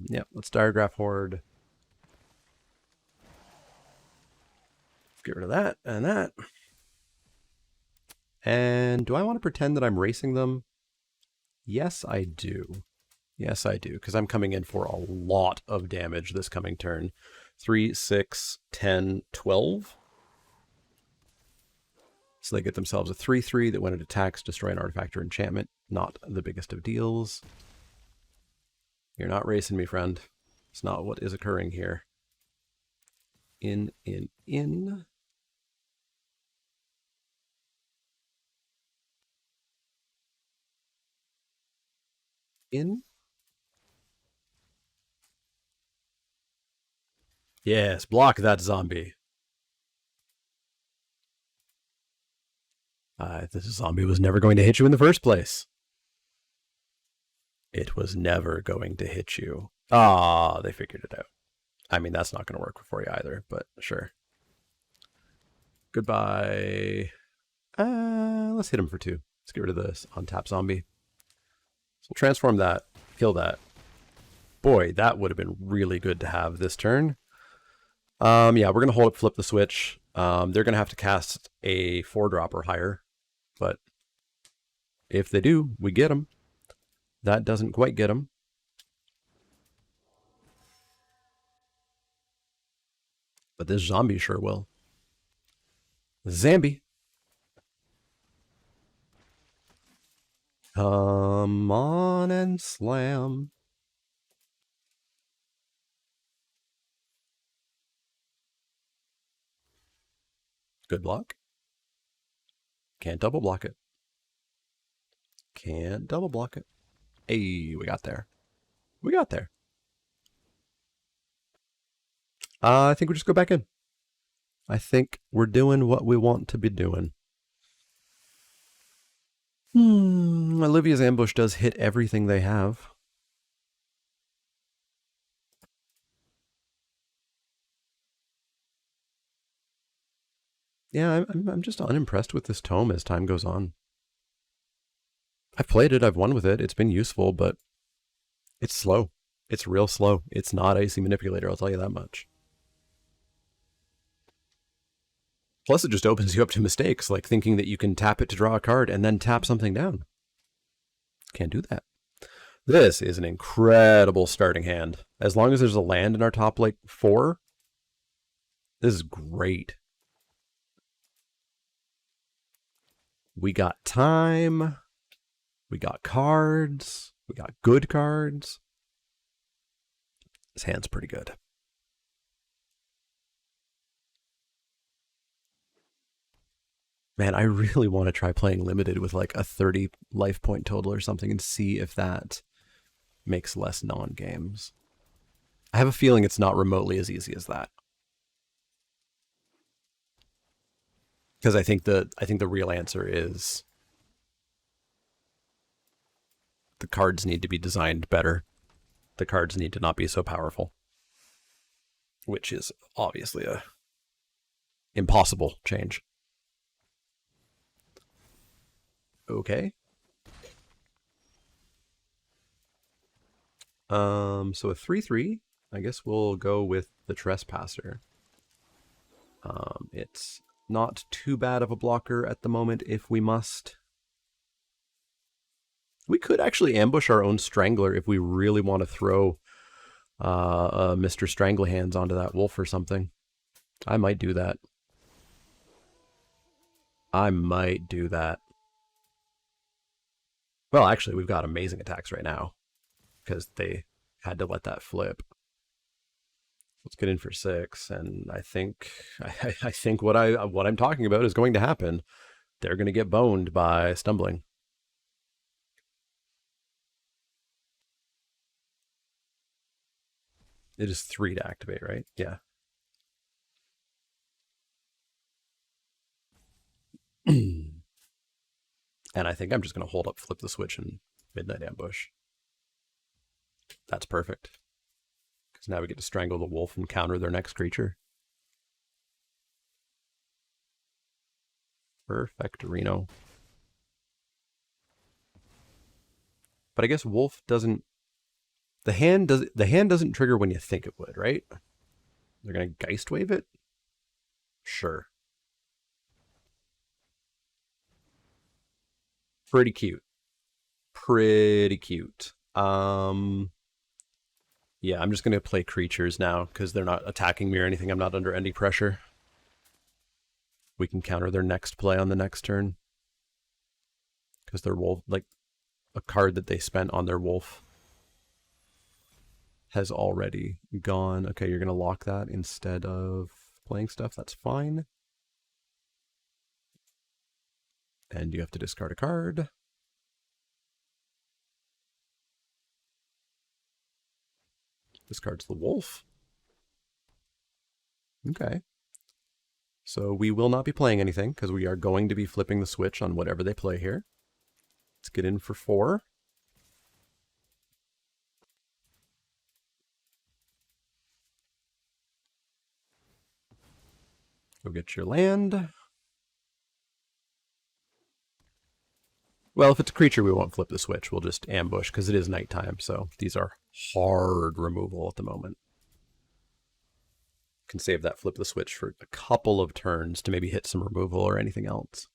Yeah, let's Diregraph Horde. Get rid of that and that. And do I want to pretend that I'm racing them? Yes, I do. Yes, I do, because I'm coming in for a lot of damage this coming turn. 3, 6, 10, 12. So they get themselves a 3/3 that when it attacks, destroy an artifact or enchantment. Not the biggest of deals. You're not racing me, friend. It's not what is occurring here. In. In. Yes, block that zombie. This zombie was never going to hit you in the first place. It was never going to hit you. Ah, they figured it out. I mean, that's not going to work for you either, but sure. Goodbye. Let's hit him for 2. Let's get rid of this on-tap zombie. So we'll transform that, kill that. Boy, that would have been really good to have this turn. Yeah, we're going to hold up, flip the switch. They're going to have to cast a 4-drop or higher. But if they do, we get them. That doesn't quite get them. But this zombie sure will. Zambi. Come on and slam. Good block. Can't double block it. Can't double block it. Hey, we got there. We got there. I think we just go back in. I think we're doing what we want to be doing. Olivia's ambush does hit everything they have. Yeah, I'm just unimpressed with this tome as time goes on. I've played it, I've won with it, it's been useful, but it's slow. It's real slow. It's not AC Manipulator, I'll tell you that much. Plus it just opens you up to mistakes, like thinking that you can tap it to draw a card and then tap something down. Can't do that. This is an incredible starting hand. As long as there's a land in our top, like, 4, this is great. We got time. We got cards. We got good cards. This hand's pretty good. Man, I really want to try playing limited with like a 30 life point total or something and see if that makes less non-games. I have a feeling it's not remotely as easy as that. Because I think the real answer is the cards need to be designed better. The cards need to not be so powerful. Which is obviously a impossible change. Okay. So a 3/3. I guess we'll go with the Trespasser. It's not too bad of a blocker at the moment if we must. We could actually ambush our own Strangler if we really want to throw Mr. Stranglehands onto that wolf or something. I might do that. I might do that. Well, actually, we've got amazing attacks right now because they had to let that flip. Let's get in for 6, and I think I think what I'm talking about is going to happen. They're going to get boned by stumbling. It is 3 to activate, right? Yeah. And I think I'm just going to hold up, flip the switch, and Midnight Ambush. That's perfect. Because now we get to strangle the wolf and counter their next creature. Perfect, Reno. But I guess wolf doesn't. The hand doesn't trigger when you think it would, right? They're gonna Geist Wave it. Sure. Pretty cute. Pretty cute. Yeah, I'm just gonna play creatures now because they're not attacking me or anything. I'm not under any pressure. We can counter their next play on the next turn because their wolf, like a card that they spent on their wolf, has already gone. Okay, you're gonna lock that instead of playing stuff. That's fine. And you have to discard a card. Discards the wolf. Okay. So we will not be playing anything because we are going to be flipping the switch on whatever they play here. Let's get in for 4. Go get your land. Well, if it's a creature, we won't flip the switch. We'll just ambush because it is nighttime. So these are hard removal at the moment. Can save that flip the switch for a couple of turns to maybe hit some removal or anything else.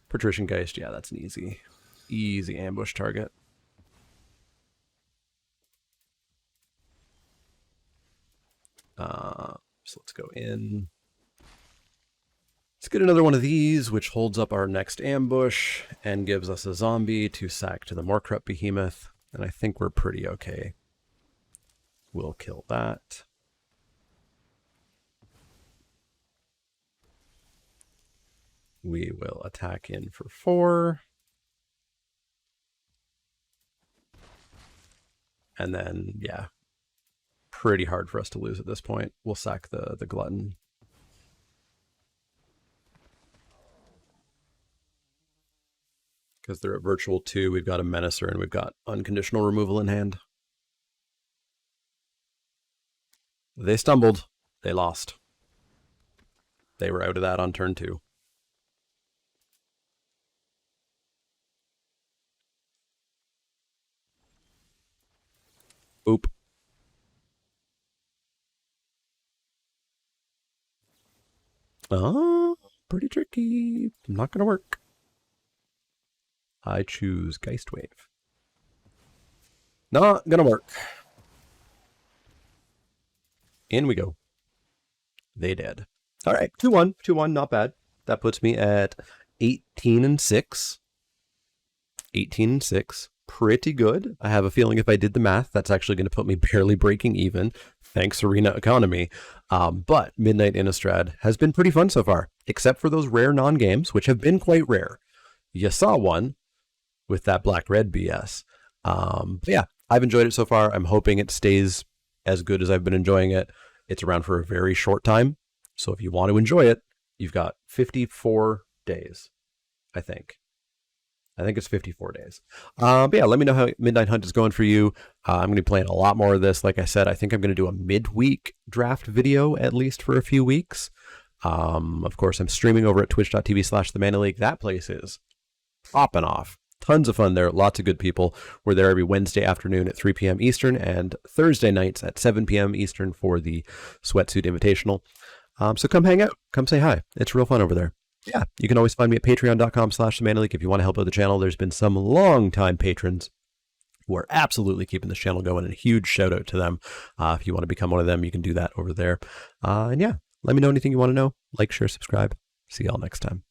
Patrician Geist, yeah, that's an easy ambush target. So let's go in. Let's get another one of these, which holds up our next ambush and gives us a zombie to sack to the Morkrupt Behemoth. And I think we're pretty okay. We'll kill that. We will attack in for 4. And then, yeah, pretty hard for us to lose at this point. We'll sack the Glutton. Because they're at virtual 2, we've got a Menacer and we've got unconditional removal in hand. They stumbled. They lost. They were out of that on turn 2. Oop. Oh, pretty tricky. Not gonna work. I choose Geist Wave. Not gonna work. In we go. They did. All right, 2-1. 2-1, not bad. That puts me at 18-6. 18-6. Pretty good. I have a feeling if I did the math, that's actually going to put me barely breaking even. Thanks, Arena Economy. But Midnight Innistrad has been pretty fun so far, except for those rare non-games, which have been quite rare. You saw one with that black-red BS. But yeah, I've enjoyed it so far. I'm hoping it stays as good as I've been enjoying it. It's around for a very short time. So if you want to enjoy it, you've got 54 days, I think. I think it's 54 days. But yeah, let me know how Midnight Hunt is going for you. I'm going to be playing a lot more of this. Like I said, I think I'm going to do a midweek draft video at least for a few weeks. Of course, I'm streaming over at twitch.tv/TheManaLeague. That place is popping off. Tons of fun there. Lots of good people. We're there every Wednesday afternoon at 3 p.m. Eastern and Thursday nights at 7 p.m. Eastern for the Sweatsuit Invitational. So come hang out. Come say hi. It's real fun over there. Yeah, you can always find me at patreon.com/TheManaLeague if you want to help out the channel. There's been some long-time patrons who are absolutely keeping this channel going, and a huge shout-out to them. If you want to become one of them, you can do that over there. And yeah, let me know anything you want to know. Like, share, subscribe. See y'all next time.